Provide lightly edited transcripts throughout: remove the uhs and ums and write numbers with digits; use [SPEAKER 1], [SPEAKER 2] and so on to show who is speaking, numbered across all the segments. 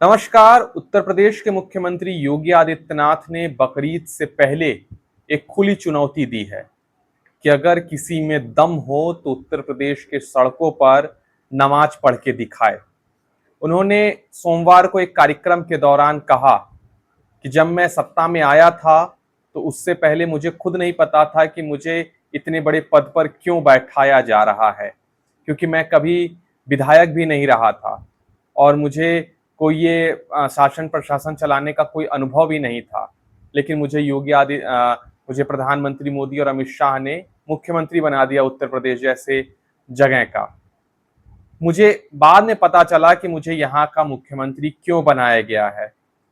[SPEAKER 1] नमस्कार। उत्तर प्रदेश के मुख्यमंत्री योगी आदित्यनाथ ने बकरीद से पहले एक खुली चुनौती दी है कि अगर किसी में दम हो तो उत्तर प्रदेश के सड़कों पर नमाज पढ़ के दिखाए। उन्होंने सोमवार को एक कार्यक्रम के दौरान कहा कि जब मैं सत्ता में आया था तो उससे पहले मुझे खुद नहीं पता था कि मुझे इतने बड़े पद पर क्यों बैठाया जा रहा है, क्योंकि मैं कभी विधायक भी नहीं रहा था और मुझे कोई ये शासन प्रशासन चलाने का कोई अनुभव ही नहीं था। लेकिन मुझे प्रधानमंत्री मोदी और अमित शाह ने मुख्यमंत्री बना दिया उत्तर प्रदेश जैसे जगह का। मुझे बाद में पता चला कि मुझे यहाँ का मुख्यमंत्री क्यों बनाया गया है,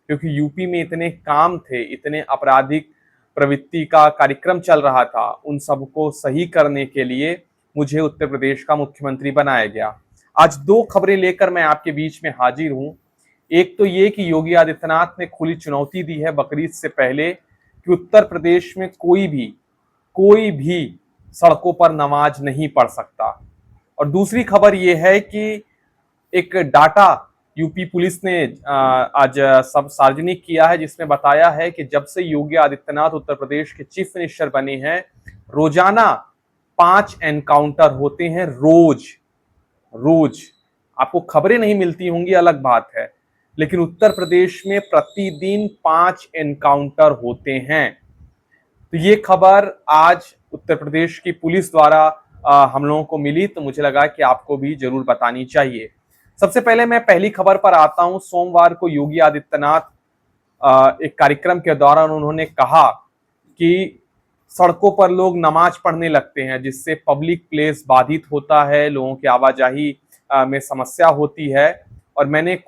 [SPEAKER 1] क्योंकि यूपी में इतने काम थे, इतने आपराधिक प्रवृत्ति का कार्यक्रम चल रहा था, उन सबको सही करने के लिए मुझे उत्तर प्रदेश का मुख्यमंत्री बनाया गया। आज दो खबरें लेकर मैं आपके बीच में हाजिर हूं। एक तो ये कि योगी आदित्यनाथ ने खुली चुनौती दी है बकरीद से पहले कि उत्तर प्रदेश में कोई भी सड़कों पर नमाज नहीं पढ़ सकता। और दूसरी खबर यह है कि एक डाटा यूपी पुलिस ने आज सब सार्वजनिक किया है, जिसमें बताया है कि जब से योगी आदित्यनाथ उत्तर प्रदेश के चीफ मिनिस्टर बने हैं, रोजाना 5 एनकाउंटर होते हैं। रोज रोज आपको खबरें नहीं मिलती होंगी, अलग बात है, लेकिन उत्तर प्रदेश में प्रतिदिन 5 एनकाउंटर होते हैं। तो ये खबर आज उत्तर प्रदेश की पुलिस द्वारा हम लोगों को मिली, तो मुझे लगा कि आपको भी जरूर बतानी चाहिए। सबसे पहले मैं पहली खबर पर आता हूं। सोमवार को योगी आदित्यनाथ एक कार्यक्रम के दौरान उन्होंने कहा कि सड़कों पर लोग नमाज पढ़ने लगते हैं, जिससे पब्लिक प्लेस बाधित होता है, लोगों की आवाजाही में समस्या होती है। और मैंने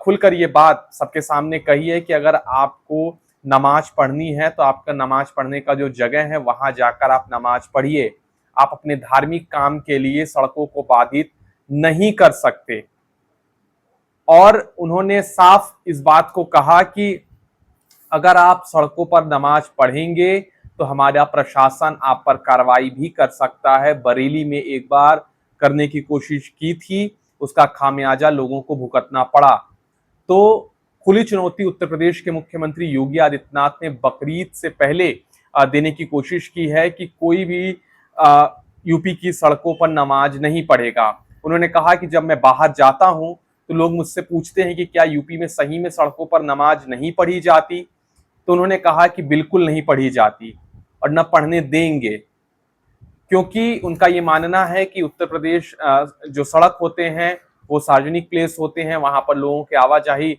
[SPEAKER 1] खुलकर ये बात सबके सामने कही है कि अगर आपको नमाज पढ़नी है तो आपका नमाज पढ़ने का जो जगह है वहां जाकर आप नमाज पढ़िए। आप अपने धार्मिक काम के लिए सड़कों को बाधित नहीं कर सकते। और उन्होंने साफ इस बात को कहा कि अगर आप सड़कों पर नमाज पढ़ेंगे तो हमारा प्रशासन आप पर कार्रवाई भी कर सकता है। बरेली में एक बार करने की कोशिश की थी, उसका खामियाजा लोगों को भुगतना पड़ा। तो खुली चुनौती उत्तर प्रदेश के मुख्यमंत्री योगी आदित्यनाथ ने बकरीद से पहले देने की कोशिश की है कि कोई भी यूपी की सड़कों पर नमाज नहीं पढ़ेगा। उन्होंने कहा कि जब मैं बाहर जाता हूं तो लोग मुझसे पूछते हैं कि क्या यूपी में सही में सड़कों पर नमाज नहीं पढ़ी जाती, तो उन्होंने कहा कि बिल्कुल नहीं पढ़ी जाती और न पढ़ने देंगे, क्योंकि उनका ये मानना है कि उत्तर प्रदेश जो सड़क होते हैं वो सार्वजनिक प्लेस होते हैं, वहां पर लोगों के आवाजाही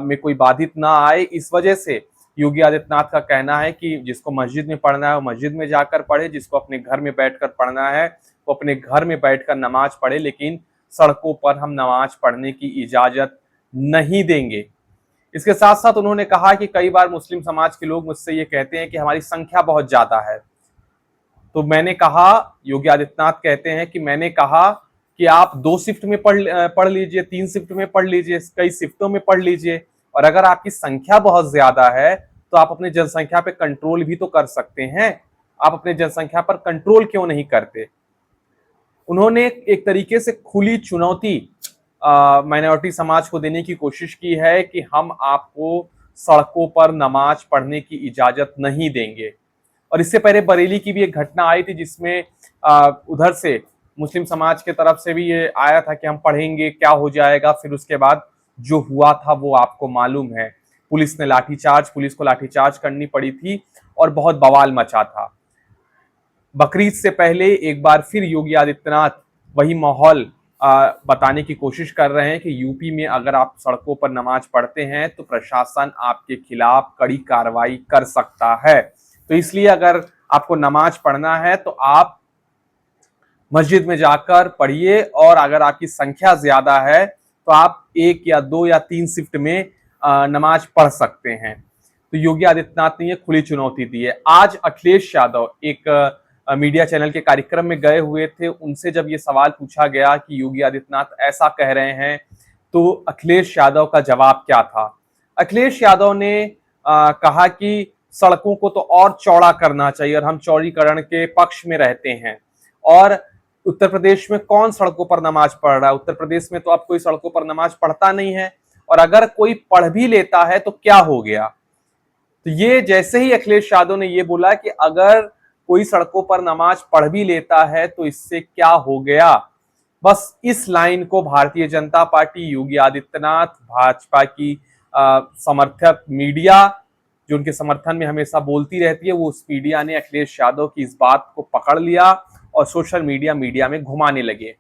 [SPEAKER 1] में कोई बाधित ना आए। इस वजह से योगी आदित्यनाथ का कहना है कि जिसको मस्जिद में पढ़ना है वो मस्जिद में जाकर पढ़े, जिसको अपने घर में बैठकर पढ़ना है वो अपने घर में बैठकर नमाज पढ़े, लेकिन सड़कों पर हम नमाज पढ़ने की इजाजत नहीं देंगे। इसके साथ साथ उन्होंने कहा कि कई बार मुस्लिम समाज के लोग मुझसे ये कहते हैं कि हमारी संख्या बहुत ज्यादा है। तो मैंने कहा, योगी आदित्यनाथ कहते हैं कि मैंने कहा कि आप 2 शिफ्ट में पढ़ लीजिए, 3 शिफ्ट में पढ़ लीजिए, कई शिफ्टों में पढ़ लीजिए। और अगर आपकी संख्या बहुत ज्यादा है तो आप अपनी जनसंख्या पे कंट्रोल भी तो कर सकते हैं। आप अपने जनसंख्या पर कंट्रोल क्यों नहीं करते? उन्होंने एक तरीके से खुली चुनौती माइनॉरिटी समाज को देने की कोशिश की है कि हम आपको सड़कों पर नमाज पढ़ने की इजाजत नहीं देंगे। और इससे पहले बरेली की भी एक घटना आई थी, जिसमें उधर से मुस्लिम समाज के तरफ से भी ये आया था कि हम पढ़ेंगे, क्या हो जाएगा। फिर उसके बाद जो हुआ था वो आपको मालूम है। पुलिस को लाठीचार्ज करनी पड़ी थी और बहुत बवाल मचा था। बकरीद से पहले एक बार फिर योगी आदित्यनाथ वही माहौल बताने की कोशिश कर रहे हैं कि यूपी में अगर आप सड़कों पर नमाज पढ़ते हैं तो प्रशासन आपके खिलाफ कड़ी कार्रवाई कर सकता है। तो इसलिए अगर आपको नमाज पढ़ना है तो आप मस्जिद में जाकर पढ़िए, और अगर आपकी संख्या ज्यादा है तो आप 1 या 2 या 3 शिफ्ट में नमाज पढ़ सकते हैं। तो योगी आदित्यनाथ ने ये खुली चुनौती दी है। आज अखिलेश यादव एक मीडिया चैनल के कार्यक्रम में गए हुए थे, उनसे जब ये सवाल पूछा गया कि योगी आदित्यनाथ ऐसा कह रहे हैं, तो अखिलेश यादव का जवाब क्या था? अखिलेश यादव ने कहा कि सड़कों को तो और चौड़ा करना चाहिए और हम चौड़ीकरण के पक्ष में रहते हैं। और उत्तर प्रदेश में कौन सड़कों पर नमाज पढ़ रहा है? उत्तर प्रदेश में तो अब कोई सड़कों पर नमाज पढ़ता नहीं है। और अगर कोई पढ़ भी लेता है तो क्या हो गया। तो ये जैसे ही अखिलेश यादव ने ये बोला कि अगर कोई सड़कों पर नमाज पढ़ भी लेता है तो इससे क्या हो गया, बस इस लाइन को भारतीय जनता पार्टी, योगी आदित्यनाथ, भाजपा की समर्थक मीडिया जो उनके समर्थन में हमेशा बोलती रहती है, वो उस मीडिया ने अखिलेश यादव की इस बात को पकड़ लिया और सोशल मीडिया में घुमाने लगे।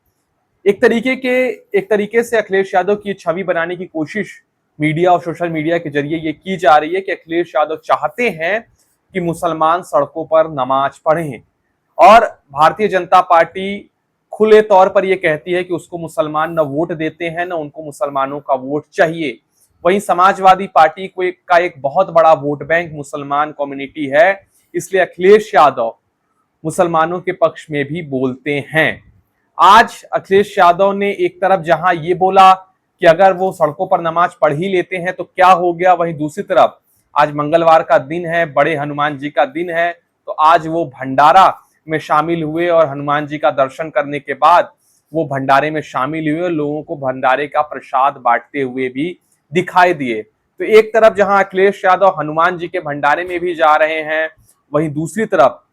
[SPEAKER 1] एक तरीके से अखिलेश यादव की छवि बनाने की कोशिश मीडिया और सोशल मीडिया के जरिए ये की जा रही है कि अखिलेश यादव चाहते हैं कि मुसलमान सड़कों पर नमाज पढ़ें, और भारतीय जनता पार्टी खुले तौर पर यह कहती है कि उसको मुसलमान न वोट देते हैं, न उनको मुसलमानों का वोट चाहिए। वहीं समाजवादी पार्टी का एक बहुत बड़ा वोट बैंक मुसलमान कम्युनिटी है, इसलिए अखिलेश यादव मुसलमानों के पक्ष में भी बोलते हैं। आज अखिलेश यादव ने एक तरफ जहां ये बोला कि अगर वो सड़कों पर नमाज पढ़ ही लेते हैं तो क्या हो गया, वहीं दूसरी तरफ आज मंगलवार का दिन है, बड़े हनुमान जी का दिन है, तो आज वो भंडारा में शामिल हुए और हनुमान जी का दर्शन करने के बाद वो भंडारे में शामिल हुए और लोगों को भंडारे का प्रसाद बांटते हुए भी दिखाई दिए। तो एक तरफ जहां अखिलेश यादव हनुमान जी के भंडारे में भी जा रहे हैं, वहीं दूसरी तरफ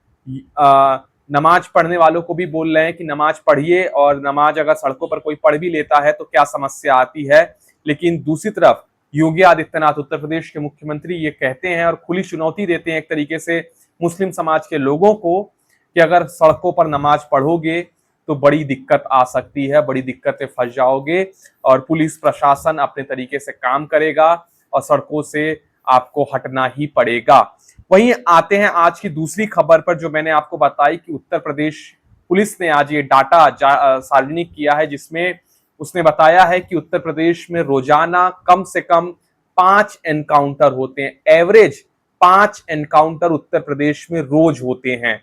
[SPEAKER 1] नमाज पढ़ने वालों को भी बोल रहे हैं कि नमाज पढ़िए, और नमाज अगर सड़कों पर कोई पढ़ भी लेता है तो क्या समस्या आती है। लेकिन दूसरी तरफ योगी आदित्यनाथ, उत्तर प्रदेश के मुख्यमंत्री, ये कहते हैं और खुली चुनौती देते हैं एक तरीके से मुस्लिम समाज के लोगों को कि अगर सड़कों पर नमाज पढ़ोगे तो बड़ी दिक्कत आ सकती है, बड़ी दिक्कतें फंस जाओगे और पुलिस प्रशासन अपने तरीके से काम करेगा और सड़कों से आपको हटना ही पड़ेगा। वहीं आते हैं आज की दूसरी खबर पर, जो मैंने आपको बताई कि उत्तर प्रदेश पुलिस ने आज ये डाटा सार्वजनिक किया है, जिसमें उसने बताया है कि उत्तर प्रदेश में रोजाना कम से कम 5 एनकाउंटर होते हैं। एवरेज 5 एनकाउंटर उत्तर प्रदेश में रोज होते हैं।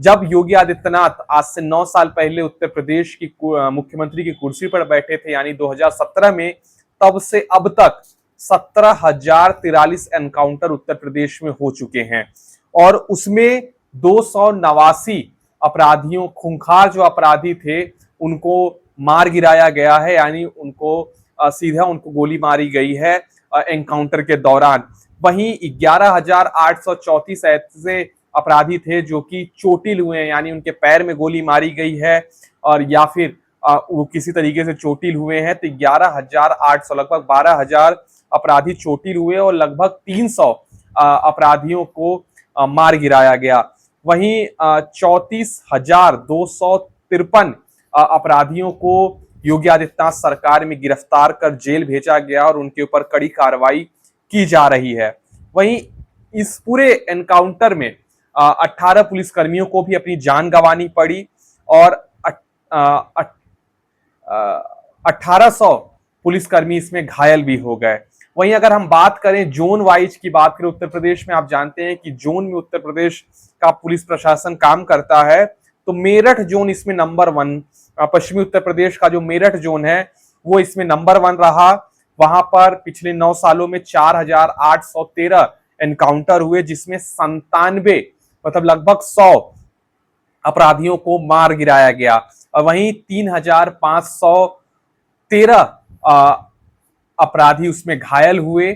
[SPEAKER 1] जब योगी आदित्यनाथ आज से 9 साल पहले उत्तर प्रदेश की मुख्यमंत्री की कुर्सी पर बैठे थे, यानी 2017 में, तब से अब तक 17,043 एनकाउंटर उत्तर प्रदेश में हो चुके हैं, और उसमें 289 अपराधियों, खूंखार जो अपराधी थे, उनको मार गिराया गया है, यानी उनको सीधा उनको गोली मारी गई है एनकाउंटर के दौरान। वहीं 11,834 ऐसे अपराधी थे जो कि चोटिल हुए हैं, यानी उनके पैर में गोली मारी गई है और या फिर वो किसी तरीके से चोटिल हुए हैं। तो 11,800, लगभग 12,000 अपराधी चोटिल हुए और लगभग 300 अपराधियों को मार गिराया गया। वहीं 34,253 अपराधियों को योगी आदित्यनाथ सरकार में गिरफ्तार कर जेल भेजा गया और उनके ऊपर कड़ी कार्रवाई की जा रही है। वहीं इस पूरे एनकाउंटर में 18 पुलिसकर्मियों को भी अपनी जान गंवानी पड़ी और 1800 पुलिसकर्मी इसमें घायल भी हो गए। वहीं अगर हम बात करें जोन वाइज की बात करें उत्तर प्रदेश में, आप जानते हैं कि जोन में उत्तर प्रदेश का पुलिस प्रशासन काम करता है, तो मेरठ जोन इसमें नंबर 1, पश्चिमी उत्तर प्रदेश का जो मेरठ जोन है वो इसमें नंबर 1 रहा। वहां पर पिछले 9 सालों में 4,813 एनकाउंटर हुए, जिसमें 97, मतलब लगभग 100 अपराधियों को मार गिराया गया। और वहीं 3,513 अपराधी उसमें घायल हुए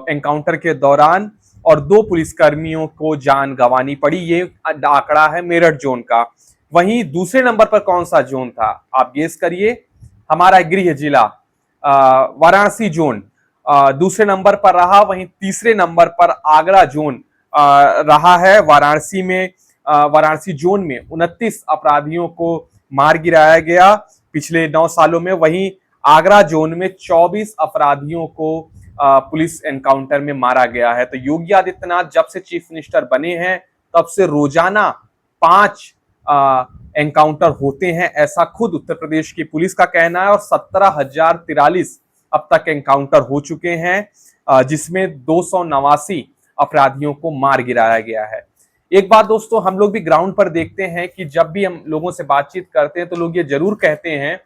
[SPEAKER 1] एनकाउंटर के दौरान, और 2 पुलिसकर्मियों को जान गंवानी पड़ी। ये आंकड़ा है मेरठ जोन का। वहीं दूसरे नंबर पर कौन सा जोन था, आप गेस करिए, हमारा गृह जिला वाराणसी जोन दूसरे नंबर पर रहा। वहीं तीसरे नंबर पर आगरा जोन रहा है। वाराणसी जोन में 29 अपराधियों को मार गिराया गया पिछले 9 सालों में। वहीं आगरा जोन में 24 अपराधियों को पुलिस एनकाउंटर में मारा गया है। तो योगी आदित्यनाथ जब से चीफ मिनिस्टर बने हैं तब से रोजाना 5 एनकाउंटर होते हैं, ऐसा खुद उत्तर प्रदेश की पुलिस का कहना है। और 17,043 अब तक एनकाउंटर हो चुके हैं, जिसमें 289 अपराधियों को मार गिराया गया है। एक बात दोस्तों, हम लोग भी ग्राउंड पर देखते हैं कि जब भी हम लोगों से बातचीत करते हैं तो लोग ये जरूर कहते हैं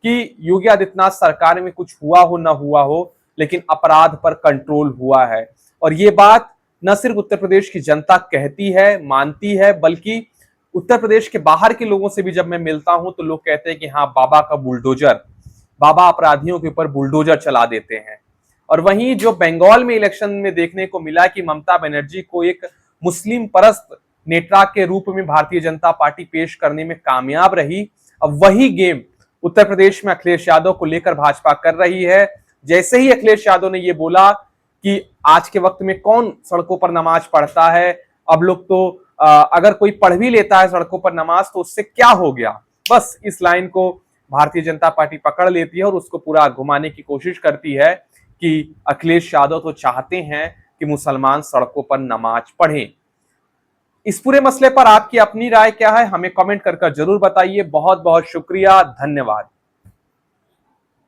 [SPEAKER 1] कि योगी आदित्यनाथ सरकार में कुछ हुआ हो ना हुआ हो, लेकिन अपराध पर कंट्रोल हुआ है। और ये बात न सिर्फ उत्तर प्रदेश की जनता कहती है, मानती है, बल्कि उत्तर प्रदेश के बाहर के लोगों से भी जब मैं मिलता हूं तो लोग कहते हैं कि हाँ, बाबा का बुलडोजर, बाबा अपराधियों के ऊपर बुलडोजर चला देते हैं। और वहीं जो बंगाल में इलेक्शन में देखने को मिला कि ममता बनर्जी को एक मुस्लिम परस्त नेता के रूप में भारतीय जनता पार्टी पेश करने में कामयाब रही, अब वही गेम उत्तर प्रदेश में अखिलेश यादव को लेकर भाजपा कर रही है। जैसे ही अखिलेश यादव ने यह बोला कि आज के वक्त में कौन सड़कों पर नमाज पढ़ता है, अब लोग तो अगर कोई पढ़ भी लेता है सड़कों पर नमाज तो उससे क्या हो गया, बस इस लाइन को भारतीय जनता पार्टी पकड़ लेती है और उसको पूरा घुमाने की कोशिश करती है कि अखिलेश यादव तो चाहते हैं कि मुसलमान सड़कों पर नमाज पढ़ें। इस पूरे मसले पर आपकी अपनी राय क्या है, हमें कमेंट कर जरूर बताइए। बहुत बहुत शुक्रिया, धन्यवाद।